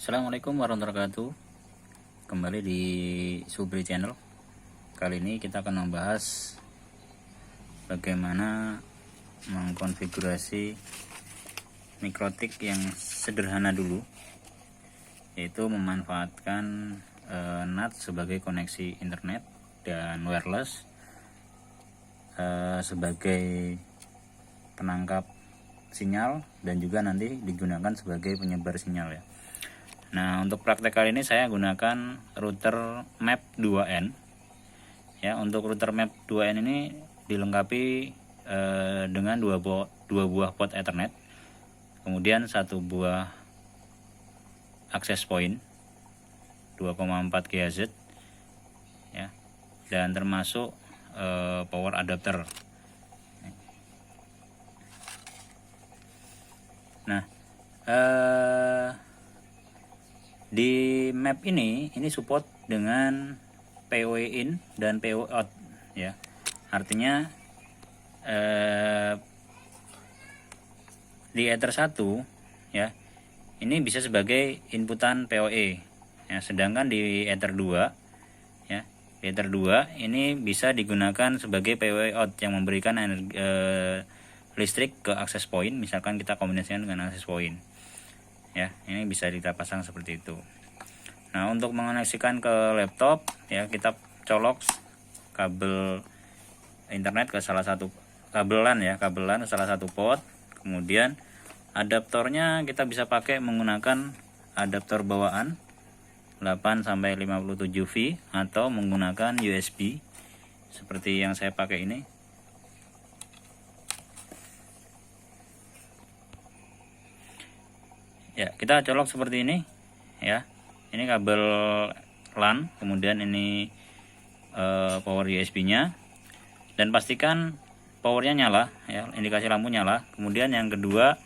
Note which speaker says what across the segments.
Speaker 1: Assalamualaikum warahmatullahi wabarakatuh. Kembali di Subri Channel. Kali ini kita akan membahas bagaimana mengkonfigurasi mikrotik yang sederhana dulu, yaitu memanfaatkan NAT sebagai koneksi internet dan wireless sebagai penangkap sinyal dan juga nanti digunakan sebagai penyebar sinyal ya. Nah, untuk praktek kali ini saya gunakan router MAP 2N. Ya, untuk router MAP 2N ini dilengkapi dengan dua buah port Ethernet, kemudian satu buah access point 2,4 GHz ya, dan termasuk power adapter. Nah, di map ini support dengan PoE in dan PoE out ya. Artinya di Ether 1 ya, ini bisa sebagai inputan PoE ya, sedangkan di Ether 2 ya, di Ether 2 ini bisa digunakan sebagai PoE out yang memberikan energi, listrik ke access point, misalkan kita kombinasikan dengan access point. Ya, ini bisa kita pasang seperti itu. Nah, untuk mengoneksikan ke laptop ya, kita colok kabel internet ke salah satu kabel LAN ke salah satu port. Kemudian adaptornya kita bisa pakai menggunakan adaptor bawaan 8 sampai 57V atau menggunakan USB seperti yang saya pakai ini. Ya, kita colok seperti ini ya. Ini kabel LAN, kemudian ini power USB-nya, dan pastikan powernya nyala ya, indikasi lampu nyala. Kemudian yang kedua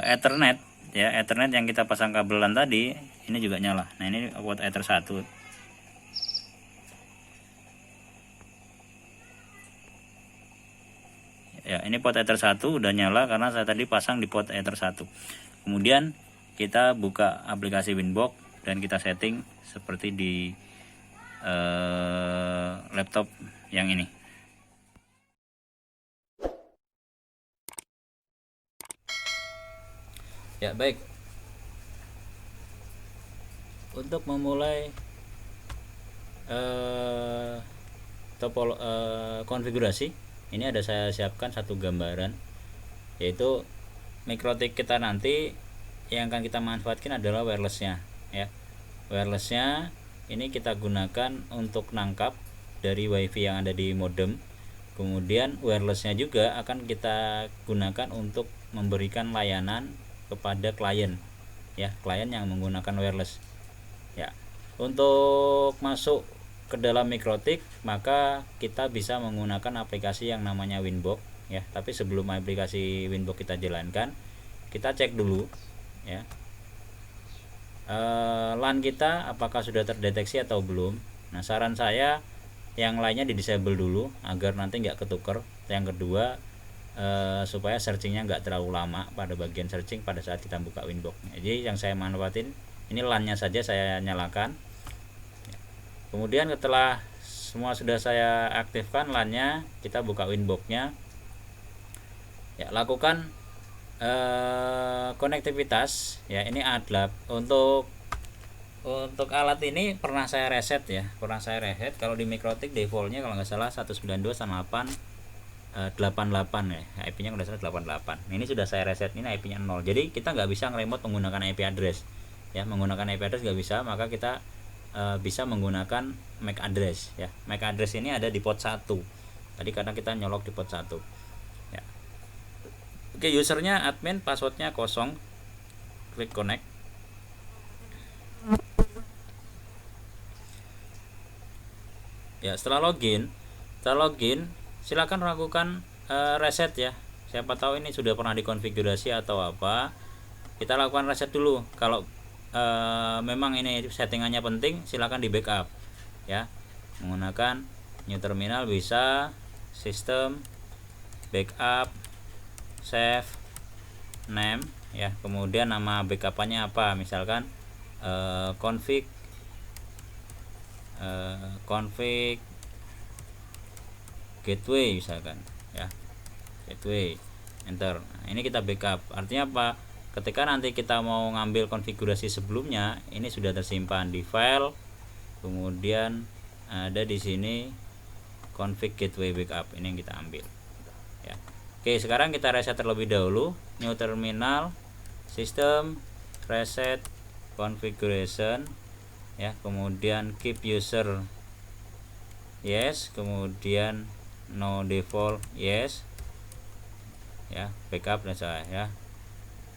Speaker 1: Ethernet ya, Ethernet yang kita pasang kabel LAN tadi ini juga nyala. Nah, ini port Ether 1. Ya, ini port Ether 1 udah nyala karena saya tadi pasang di port Ether 1. Kemudian kita buka aplikasi Winbox dan kita setting seperti di laptop yang ini. Ya, baik. Untuk memulai konfigurasi, ini ada saya siapkan satu gambaran, yaitu mikrotik kita nanti yang akan kita manfaatkan adalah wirelessnya ya. Wirelessnya ini kita gunakan untuk nangkap dari wifi yang ada di modem. Kemudian wirelessnya juga akan kita gunakan untuk memberikan layanan kepada klien ya, klien yang menggunakan wireless ya. Untuk masuk ke dalam mikrotik, maka kita bisa menggunakan aplikasi yang namanya Winbox ya. Tapi sebelum aplikasi Winbox kita jalankan, kita cek dulu ya, LAN kita apakah sudah terdeteksi atau belum. Nah, saran saya yang lainnya di disable dulu agar nanti nggak ketuker. Yang kedua, supaya searchingnya nggak terlalu lama pada bagian searching pada saat kita buka Winbox. Jadi yang saya manfaatin ini LAN-nya saja saya nyalakan. Kemudian setelah semua sudah saya aktifkan LAN-nya, kita buka Winbox-nya ya, lakukan konektivitas ya. Ini A8 untuk alat ini pernah saya reset ya, kalau di mikrotik defaultnya kalau nggak salah 192.168 ya, IP-nya udah salah 88. Ini sudah saya reset, ini IP-nya 0, jadi kita nggak bisa nge-remote menggunakan IP address ya. Menggunakan IP address nggak bisa, maka kita bisa menggunakan MAC address ya. MAC address ini ada di port 1 tadi karena kita nyolok di port 1 ya. Oke, usernya admin, passwordnya 0, klik connect. Ya, setelah login silakan lakukan reset ya. Siapa tahu ini sudah pernah dikonfigurasi atau apa. Kita lakukan reset dulu. Kalau memang ini settingannya penting, silakan di backup ya. Menggunakan new terminal bisa, sistem, backup, save, name ya, kemudian nama backupannya apa, misalkan config gateway misalkan ya, gateway, enter. Nah, ini kita backup. Artinya apa? Ketika nanti kita mau ngambil konfigurasi sebelumnya, ini sudah tersimpan di file. Kemudian ada di sini config gateway backup. Ini yang kita ambil. Ya. Oke, sekarang kita reset terlebih dahulu. New terminal, system, reset, configuration, ya. Kemudian keep user yes, kemudian no default yes, ya, backup dan saya ya,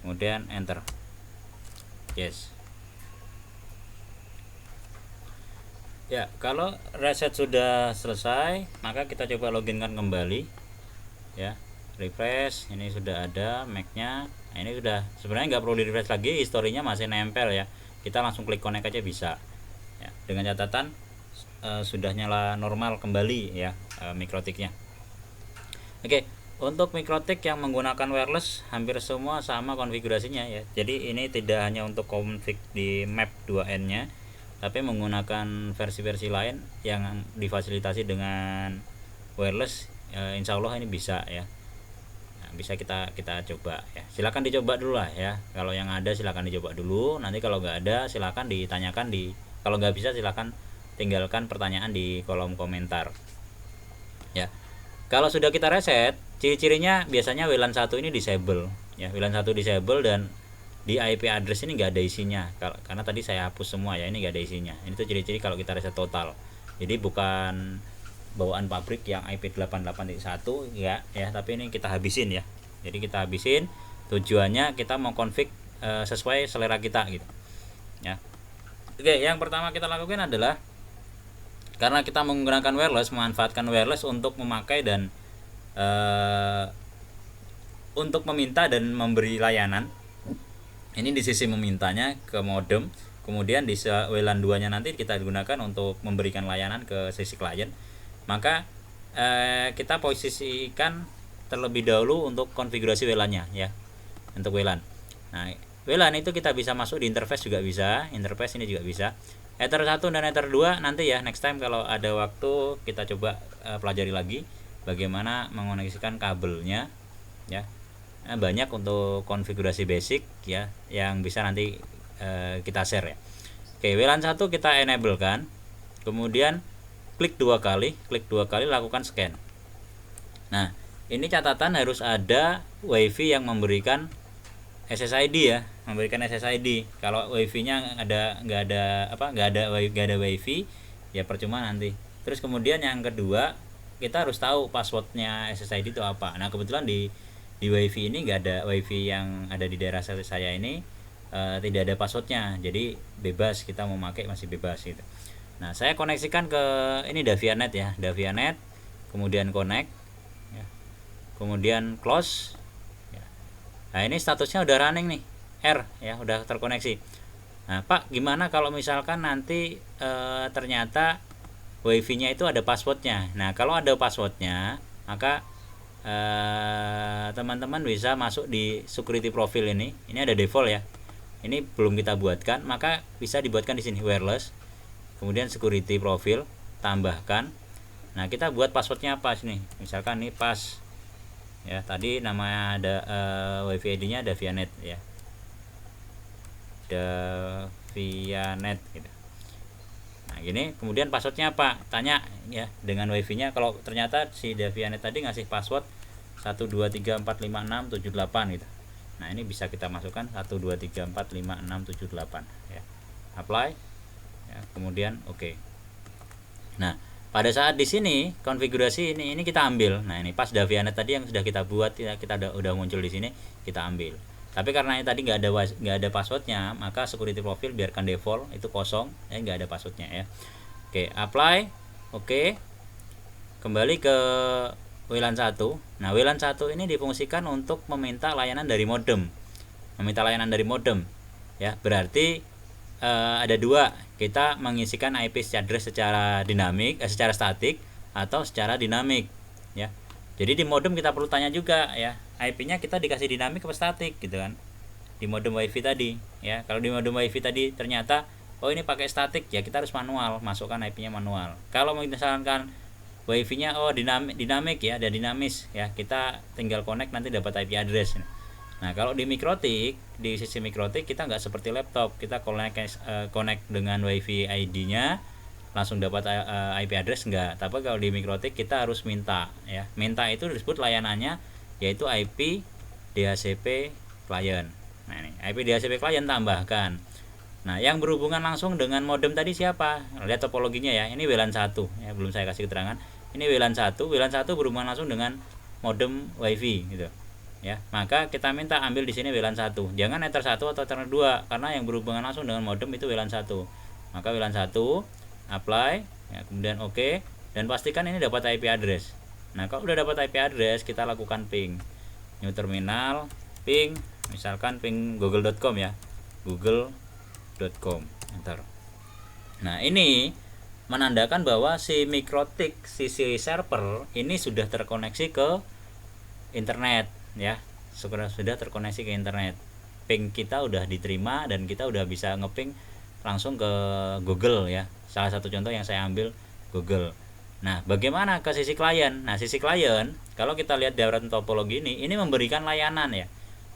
Speaker 1: kemudian enter yes. Ya, kalau reset sudah selesai, maka kita coba loginkan kembali ya, refresh. Ini sudah ada Mac-nya. Nah, ini sudah, sebenarnya nggak perlu di refresh lagi, historinya masih nempel ya, kita langsung klik connect aja bisa ya, dengan catatan sudah nyala normal kembali ya mikrotiknya. Oke, untuk mikrotik yang menggunakan wireless hampir semua sama konfigurasinya ya. Jadi ini tidak hanya untuk config di map 2N nya, tapi menggunakan versi-versi lain yang difasilitasi dengan wireless, insya Allah ini bisa ya. Nah, bisa kita coba ya. Silakan dicoba dulu lah ya. Kalau yang ada silakan dicoba dulu. Nanti kalau nggak ada silakan ditanyakan kalau nggak bisa silakan tinggalkan pertanyaan di kolom komentar ya. Kalau sudah kita reset, ciri-cirinya biasanya WLAN 1 ini disable ya, WLAN 1 disable, dan di IP address ini nggak ada isinya karena tadi saya hapus semua ya, ini nggak ada isinya. Ini tuh ciri-ciri kalau kita reset total. Jadi bukan bawaan pabrik yang IP 88.1 ya, tapi ini kita habisin ya. Jadi kita habisin, tujuannya kita mau config sesuai selera kita gitu ya. Oke, yang pertama kita lakukan adalah, karena kita menggunakan wireless, memanfaatkan wireless untuk memakai dan untuk meminta dan memberi layanan. Ini di sisi memintanya ke modem, kemudian di WLAN 2 nya nanti kita gunakan untuk memberikan layanan ke sisi klien. Maka kita posisikan terlebih dahulu untuk konfigurasi WLAN-nya ya, untuk WLAN. Nah, WLAN itu kita bisa masuk di interface juga bisa, interface ini juga bisa. Ether 1 dan Ether 2 nanti ya, next time kalau ada waktu kita coba pelajari lagi bagaimana mengoneksikan kabelnya ya. Banyak untuk konfigurasi basic ya yang bisa nanti kita share ya. Oke, WLAN 1 kita enable kan. Kemudian klik dua kali lakukan scan. Nah, ini catatan harus ada WiFi yang memberikan SSID ya, memberikan SSID. Kalau WiFi-nya nggak ada WiFi ya percuma nanti. Terus kemudian yang kedua, kita harus tahu passwordnya SSID itu apa. Nah, kebetulan di WiFi ini nggak ada, WiFi yang ada di daerah saya ini tidak ada passwordnya, jadi bebas, kita mau pakai masih bebas gitu. Nah, saya koneksikan ke ini Davianet ya, Davianet, kemudian connect ya, kemudian close. Nah, ini statusnya udah running nih, R ya, udah terkoneksi. Nah, Pak, gimana kalau misalkan nanti ternyata WiFi-nya itu ada passwordnya? Nah, kalau ada passwordnya, maka teman-teman bisa masuk di security profile ini. Ini ada default ya. Ini belum kita buatkan, maka bisa dibuatkan di sini wireless. Kemudian security profile, tambahkan. Nah, kita buat passwordnya apa sini? Misalkan ini pas ya, tadi namanya ada WiFi ID-nya Davianet ya, Davianet gitu. Nah, gini, kemudian passwordnya apa? Tanya ya dengan WiFi-nya. Kalau ternyata si Davianet tadi ngasih password 123456778 gitu. Nah, ini bisa kita masukkan 123456778 ya. Apply ya, kemudian oke. Nah, pada saat di sini konfigurasi ini kita ambil. Nah, ini pas Davianet tadi yang sudah kita buat ya, kita udah muncul di sini, kita ambil. Tapi karena ini tadi nggak ada passwordnya, maka security profile biarkan default, itu kosong ya, nggak ada passwordnya ya. Oke, apply. Oke. Kembali ke WLAN 1. Nah, WLAN 1 ini difungsikan untuk meminta layanan dari modem. Ya, berarti ada dua, kita mengisikan IP address secara secara statik atau secara dinamik ya. Jadi di modem kita perlu tanya juga ya, IP-nya kita dikasih dinamik atau statik gitu kan. di modem WiFi tadi ya. Kalau di modem WiFi tadi ternyata oh ini pakai statik ya, kita harus manual, masukkan IP-nya manual. Kalau misalkan WiFi-nya oh dinamik ya, ada dinamis ya, kita tinggal connect nanti dapat IP address. Nah, kalau di Mikrotik, di sisi Mikrotik kita nggak seperti laptop, kita connect dengan WiFi ID-nya langsung dapat IP address enggak. Tapi kalau di Mikrotik kita harus minta ya. Minta itu disebut layanannya yaitu IP DHCP client. Nah, ini IP DHCP client tambahkan. Nah, yang berhubungan langsung dengan modem tadi siapa? Lihat topologinya ya. Ini WLAN 1 ya, belum saya kasih keterangan. Ini WLAN 1, WLAN 1 berhubungan langsung dengan modem WiFi gitu. Ya, maka kita minta ambil di sini WLAN 1. Jangan Ether 1 atau Ether 2 karena yang berhubungan langsung dengan modem itu WLAN 1. Maka WLAN 1 apply ya, kemudian oke, dan pastikan ini dapat IP address. Nah, kalau udah dapat IP address, kita lakukan ping. New terminal, ping, misalkan ping google.com ya. google.com enter. Nah, ini menandakan bahwa si Mikrotik sisi server ini sudah terkoneksi ke internet ya, sudah terkoneksi ke internet. Ping kita udah diterima dan kita udah bisa ngeping langsung ke Google ya. Salah satu contoh yang saya ambil Google. Nah, bagaimana ke sisi klien? Nah, sisi klien kalau kita lihat diagram topologi ini memberikan layanan ya.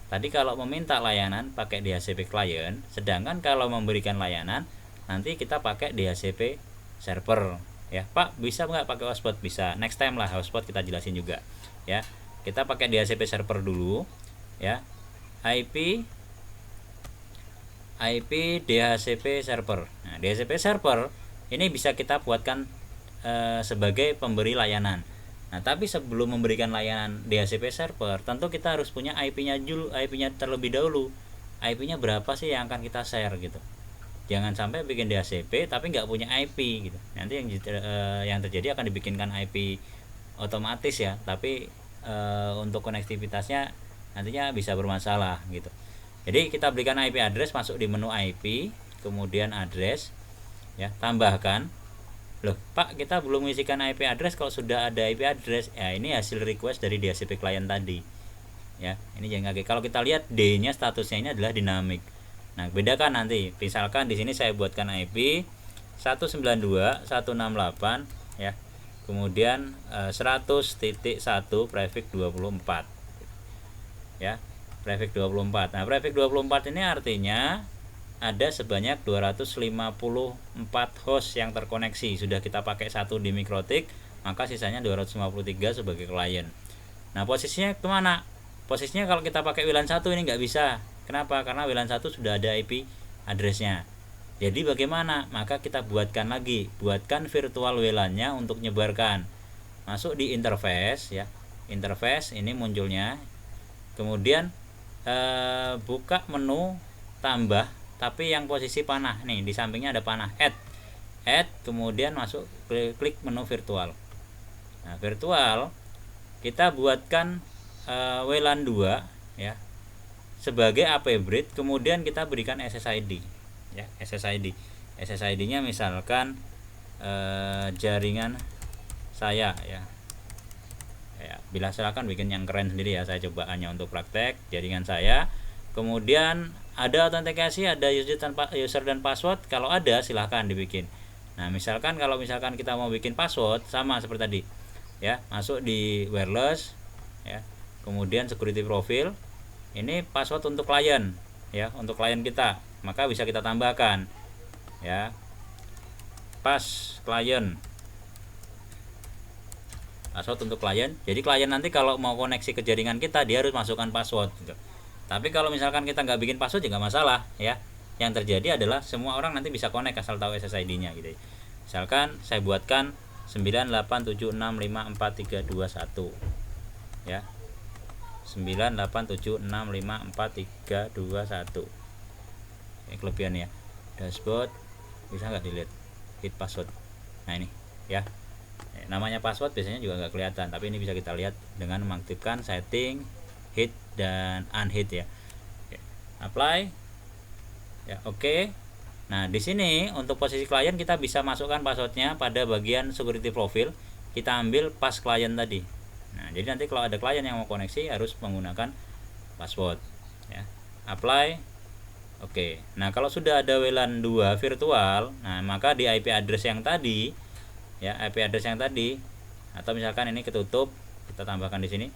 Speaker 1: Tadi kalau meminta layanan pakai DHCP client, sedangkan kalau memberikan layanan nanti kita pakai DHCP server ya. Pak, bisa nggak pakai hotspot? Bisa. Next time lah hotspot kita jelasin juga ya. Kita pakai DHCP server dulu ya. IP DHCP server. Nah, DHCP server ini bisa kita buatkan sebagai pemberi layanan. Nah, tapi sebelum memberikan layanan DHCP server, tentu kita harus punya IP-nya terlebih dahulu. IP-nya berapa sih yang akan kita share gitu. Jangan sampai bikin DHCP tapi nggak punya IP gitu. Nanti yang terjadi akan dibikinkan IP otomatis ya, tapi untuk konektivitasnya nantinya bisa bermasalah gitu. Jadi kita berikan IP address, masuk di menu IP, kemudian address ya, tambahkan. Loh, Pak, kita belum mengisikan IP address kalau sudah ada IP address. Ya, ini hasil request dari DHCP client tadi. Ya, ini jangan kaget. Kalau kita lihat D-nya statusnya ini adalah dinamik. Nah, bedakan nanti. Misalkan di sini saya buatkan IP 192.168 ya. Kemudian 100.1 prefix 24. Ya, prefix 24. Nah, prefix 24 ini artinya ada sebanyak 254 host yang terkoneksi. Sudah kita pakai satu di Mikrotik, maka sisanya 253 sebagai klien. Nah, posisinya kemana? Posisinya kalau kita pakai WLAN 1 ini nggak bisa. Kenapa? Karena WLAN 1 sudah ada IP addressnya. Jadi bagaimana? Maka kita buatkan virtual WLAN-nya untuk nyebarkan. Masuk di interface ya. Interface ini munculnya. Kemudian buka menu tambah, tapi yang posisi panah nih, di sampingnya ada panah add, kemudian masuk klik menu virtual. Nah, virtual kita buatkan WLAN 2 ya sebagai AP bridge, kemudian kita berikan SSID ya. SSID-nya misalkan jaringan saya ya. Bila silakan bikin yang keren sendiri ya, saya coba hanya untuk praktek jaringan saya. Kemudian ada autentikasi, ada user dan password. Kalau ada silahkan dibikin. Nah, misalkan kalau kita mau bikin password sama seperti tadi ya, masuk di wireless ya, kemudian security profile. Ini password untuk klien ya, untuk klien kita, maka bisa kita tambahkan ya, pass klien, password untuk klien. Jadi klien nanti kalau mau koneksi ke jaringan kita, dia harus masukkan password gitu. Tapi kalau misalkan kita nggak bikin password juga masalah ya. Yang terjadi adalah semua orang nanti bisa connect asal tahu SSID-nya gitu. Misalkan saya buatkan 987654321 ya. 987654321. Ini kelebihannya. Dashboard bisa nggak dilihat hit password. Nah, ini ya. Namanya password biasanya juga nggak kelihatan, tapi ini bisa kita lihat dengan mengaktifkan setting hit dan unhit ya. Apply ya, oke. Nah, di sini untuk posisi klien kita bisa masukkan passwordnya pada bagian security profile. Kita ambil pass klien tadi. Nah, jadi nanti kalau ada klien yang mau koneksi harus menggunakan password ya. apply. Oke. Nah, kalau sudah ada WLAN 2 virtual, nah maka di IP address yang tadi ya, IP address yang tadi, atau misalkan ini ketutup, kita tambahkan di sini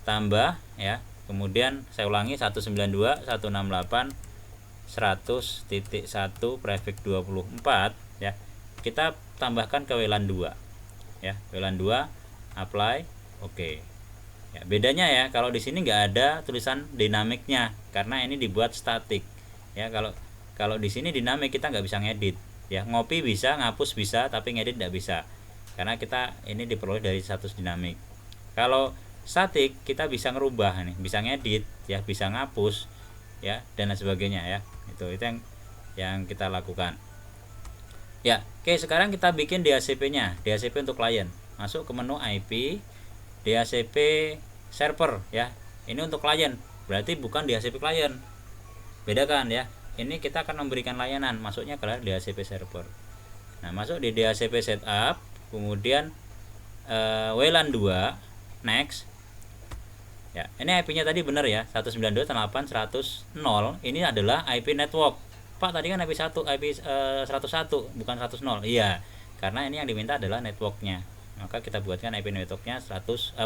Speaker 1: tambah ya. Kemudian saya ulangi 192.168.100.1 prefix 24 ya. Kita tambahkan ke WLAN 2 ya. WLAN 2 apply. Oke. Ya, bedanya ya, kalau di sini nggak ada tulisan dinamiknya karena ini dibuat statik. Ya, kalau di sini dinamik kita nggak bisa ngedit. Ya, ngopi bisa, ngapus bisa, tapi ngedit nggak bisa. Karena kita ini diperoleh dari status dinamik. Kalau statik kita bisa ngerubah nih, bisa ngedit, ya, bisa ngapus, ya, dan lain sebagainya ya. Itu yang kita lakukan. Ya, oke, sekarang kita bikin DHCP-nya. DHCP untuk klien. Masuk ke menu IP, DHCP server ya. Ini untuk klien, berarti bukan DHCP klien. Bedakan ya. Ini kita akan memberikan layanan, masuknya ke DHCP server. Nah, masuk di DHCP setup, kemudian WLAN 2, next. Ya, ini IP-nya tadi benar ya, 192.168.100.0. Ini adalah IP network. Pak, tadi kan IP 1, IP 101, bukan 100. Iya, karena ini yang diminta adalah networknya. Maka kita buatkan IP networknya 100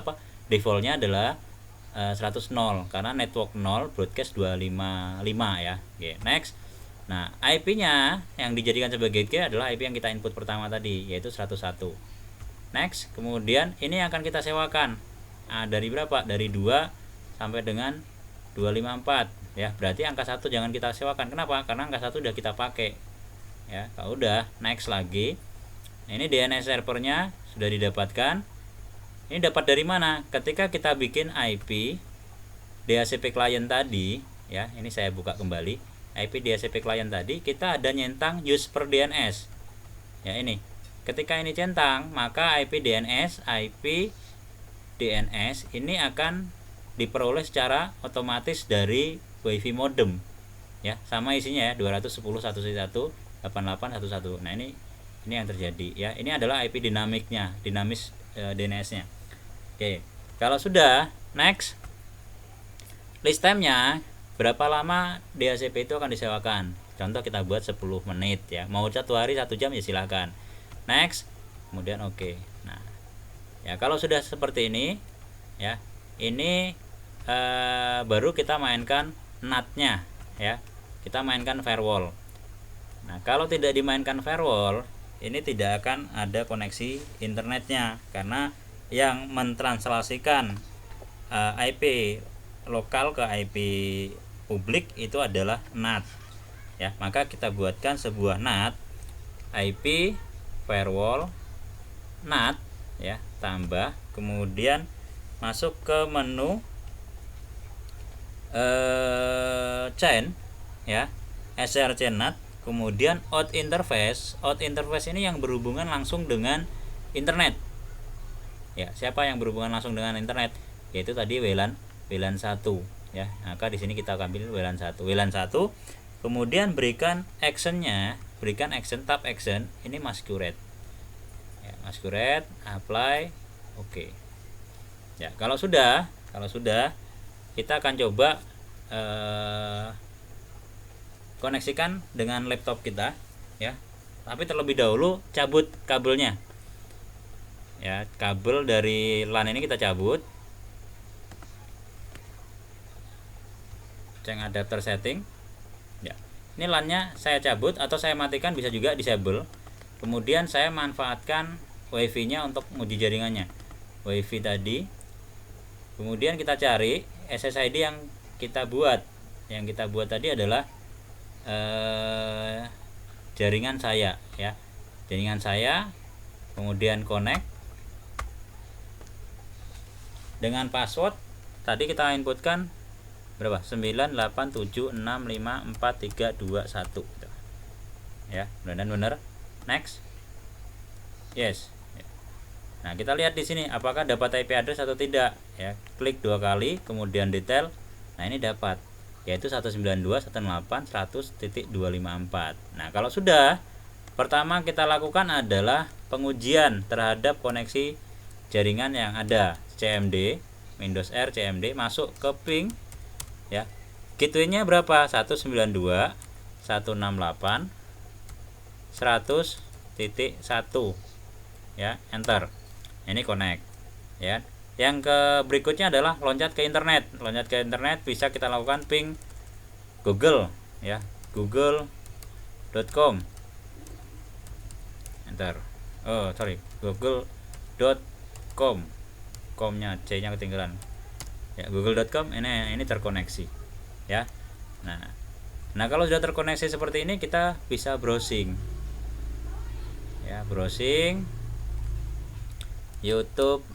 Speaker 1: defaultnya adalah 100 karena network 0 broadcast 255 ya. Oke, next. Nah, IP-nya yang dijadikan sebagai key adalah IP yang kita input pertama tadi, yaitu 101. Next, kemudian ini akan kita sewakan. Dari berapa? Dari 2 sampai dengan 254 ya. Berarti angka 1 jangan kita sewakan. Kenapa? Karena angka 1 udah kita pakai. Ya, kalau udah, next lagi. Nah, ini DNS servernya sudah didapatkan. Ini dapat dari mana? Ketika kita bikin IP DHCP client tadi, ya, ini saya buka kembali. IP DHCP client tadi, kita ada nyentang use per DNS. Ya, ini. Ketika ini centang, maka IP DNS ini akan diperoleh secara otomatis dari WiFi modem. Ya, sama isinya ya, 210.1.1.88.11. Nah, ini yang terjadi ya. Ini adalah IP dinamiknya, dinamis DNS-nya. Oke. Kalau sudah, next. List time-nya berapa lama DHCP itu akan disewakan. Contoh kita buat 10 menit ya. Mau 1 hari 1 jam ya silakan. Next. Kemudian oke. Nah, ya kalau sudah seperti ini ya, ini baru kita mainkan NAT-nya ya. Kita mainkan firewall. Nah, kalau tidak dimainkan firewall, ini tidak akan ada koneksi internetnya karena yang mentranslasikan IP lokal ke IP publik itu adalah NAT ya. Maka kita buatkan sebuah NAT IP firewall NAT ya, tambah, kemudian masuk ke menu chain ya, src NAT, kemudian out interface. Out interface ini yang berhubungan langsung dengan internet ya. Siapa yang berhubungan langsung dengan internet? Yaitu tadi WLAN 1 ya. Maka di sini kita ambil WLAN 1. WLAN 1, kemudian berikan actionnya, berikan action, tab action, ini masquerade ya, masquerade, apply, oke. Ya, kalau sudah kita akan coba koneksikan dengan laptop kita ya. Tapi terlebih dahulu cabut kabelnya ya. Kabel dari LAN ini kita cabut, ceng adapter setting ya. Ini LAN-nya saya cabut atau saya matikan, bisa juga disable. Kemudian saya manfaatkan WiFi nya untuk menguji jaringannya, WiFi tadi. Kemudian kita cari SSID yang kita buat. Yang kita buat tadi adalah jaringan saya ya. Jaringan saya, kemudian connect dengan password tadi kita inputkan berapa? 987654321 gitu. Ya, mudah-mudahan benar. Next. Yes. Nah, kita lihat di sini apakah dapat IP address atau tidak ya. Klik 2 kali, kemudian detail. Nah, ini dapat, yaitu 192.100.254. Nah, kalau sudah, pertama kita lakukan adalah pengujian terhadap koneksi jaringan yang ada. CMD, Windows R CMD, masuk ke ping ya. gateway-nya berapa? 192.168.100.1 ya, enter. Ini connect ya. Yang ke berikutnya adalah loncat ke internet. Loncat ke internet bisa kita lakukan ping Google ya, google.com, enter. google.com, com-nya C-nya ketinggalan ya. google.com ini terkoneksi ya. Nah kalau sudah terkoneksi seperti ini, kita bisa browsing ya, browsing youtube.com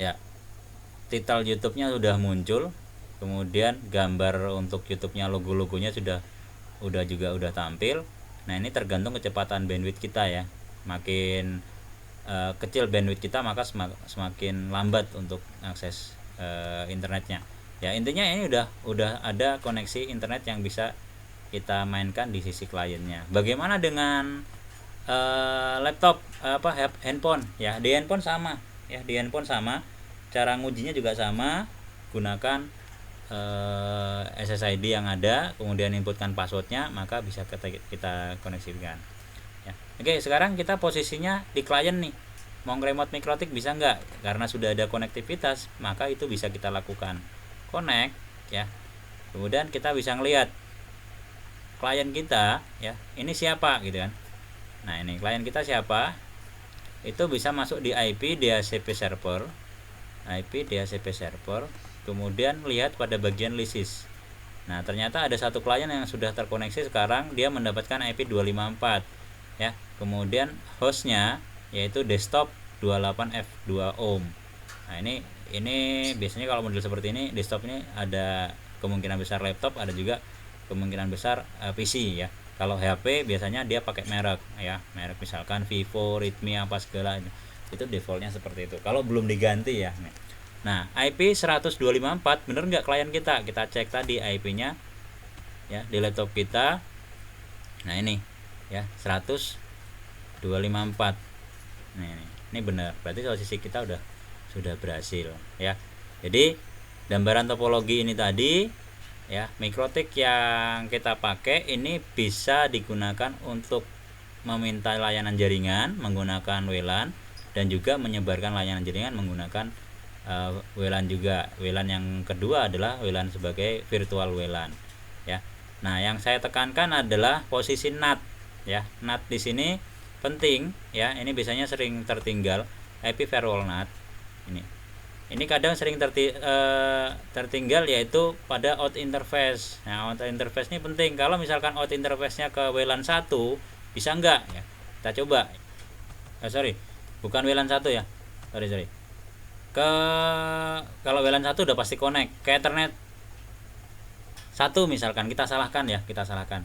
Speaker 1: ya. Titel YouTube-nya sudah muncul, kemudian gambar untuk YouTube-nya, logo-logonya sudah tampil. Nah ini tergantung kecepatan bandwidth kita ya. Makin kecil bandwidth kita, maka semakin lambat untuk akses internetnya ya. Intinya ini udah ada koneksi internet yang bisa kita mainkan di sisi kliennya. Bagaimana dengan laptop, handphone ya? Di handphone sama ya, cara ngujinya juga sama. Gunakan SSID yang ada, kemudian inputkan passwordnya, maka bisa kita koneksikan ya. Oke, sekarang kita posisinya di klien nih, mau remote mikrotik bisa nggak? Karena sudah ada konektivitas, maka itu bisa kita lakukan connect ya. Kemudian kita bisa ngelihat klien kita ya, ini siapa gitu kan. Nah ini klien kita siapa, itu bisa masuk di IP DHCP server, kemudian lihat pada bagian lisis. Nah ternyata ada satu klien yang sudah terkoneksi sekarang, dia mendapatkan IP 254 ya. Kemudian hostnya yaitu desktop 28F2 ohm. Nah ini biasanya kalau model seperti ini, desktop ini ada kemungkinan besar laptop, ada juga kemungkinan besar PC ya. Kalau HP biasanya dia pakai merek ya, merek misalkan Vivo, Redmi, apa segala itu defaultnya seperti itu kalau belum diganti ya. Nah IP 102.54 bener nggak klien kita? Kita cek tadi IP-nya ya di laptop kita. Nah ini ya 102.54. Nah ini benar, berarti posisi kita sudah berhasil ya. Jadi gambaran topologi ini tadi ya, mikrotik yang kita pakai ini bisa digunakan untuk meminta layanan jaringan menggunakan WLAN, dan juga menyebarkan layanan jaringan menggunakan WLAN juga. WLAN yang kedua adalah WLAN sebagai virtual WLAN ya. Nah yang saya tekankan adalah posisi NAT ya. NAT di sini penting ya, ini biasanya sering tertinggal. IP firewall NAT ini kadang sering tertinggal, yaitu pada out interface. Nah out interface ini penting. Kalau misalkan out interface-nya ke WLAN 1 bisa enggak ya, kita coba. Bukan WLAN 1 ya, sorry. Kalau WLAN 1 udah pasti connect ke Ethernet 1 misalkan, kita salahkan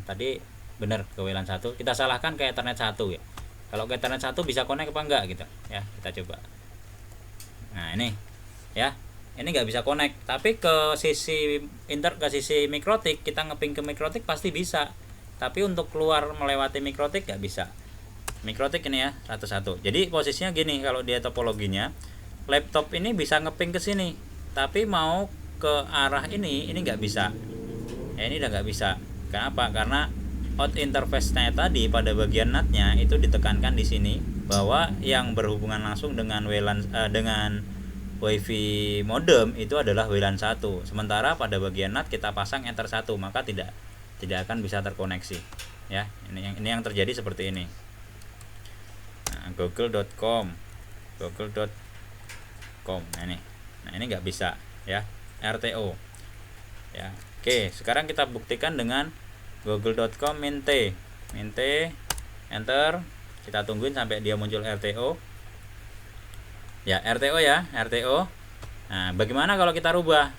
Speaker 1: tadi benar ke WLAN 1, kita salahkan ke Ethernet 1 ya. Kalau ke Ethernet 1 bisa connect apa enggak gitu ya, kita coba. Nah ini ya, ini nggak bisa connect, tapi ke sisi mikrotik, kita ngeping ke mikrotik pasti bisa, tapi untuk keluar melewati mikrotik nggak bisa. Mikrotik ini ya 101. Jadi posisinya gini, kalau dia topologinya, laptop ini bisa ngeping ke sini, tapi mau ke arah ini nggak bisa ya. Ini udah nggak bisa. Kenapa? Karena out interface-nya tadi pada bagian NAT-nya itu ditekankan di sini, bahwa yang berhubungan langsung dengan WLAN dengan WiFi modem itu adalah WLAN 1. Sementara pada bagian NAT kita pasang enter 1, maka tidak akan bisa terkoneksi ya. Ini yang terjadi seperti ini. Nah, google.com. Nah ini nggak bisa ya, RTO ya. Oke, sekarang kita buktikan dengan google.com min T, enter. Kita tungguin sampai dia muncul RTO ya, RTO. Nah bagaimana kalau kita rubah?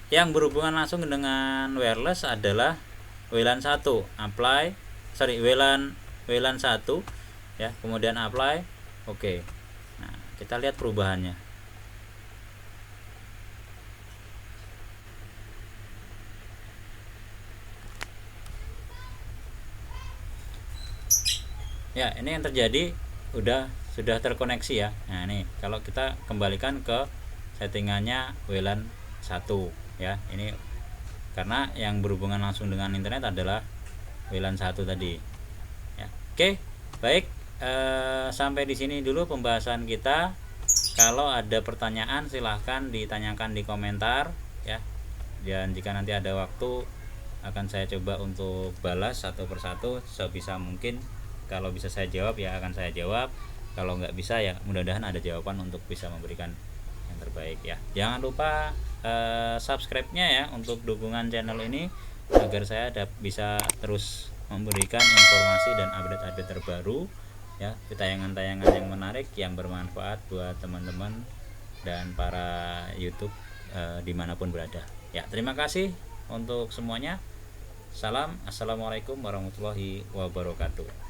Speaker 1: Yang berhubungan langsung dengan wireless adalah WLAN 1, WLAN 1 ya, kemudian apply. Oke. Nah kita lihat perubahannya. Ya ini yang terjadi, sudah terkoneksi ya. Nah ini kalau kita kembalikan ke settingannya WLAN 1 ya, ini karena yang berhubungan langsung dengan internet adalah WLAN 1 tadi ya. Oke baik, sampai di sini dulu pembahasan kita. Kalau ada pertanyaan silahkan ditanyakan di komentar ya, dan jika nanti ada waktu akan saya coba untuk balas satu persatu sebisa mungkin. Kalau bisa saya jawab ya akan saya jawab, kalau nggak bisa ya mudah-mudahan ada jawaban untuk bisa memberikan yang terbaik ya. Jangan lupa subscribe-nya ya untuk dukungan channel ini agar saya bisa terus memberikan informasi dan update-update terbaru ya, tayangan-tayangan yang menarik yang bermanfaat buat teman-teman dan para YouTube dimanapun berada ya. Terima kasih untuk semuanya. Salam, assalamualaikum warahmatullahi wabarakatuh.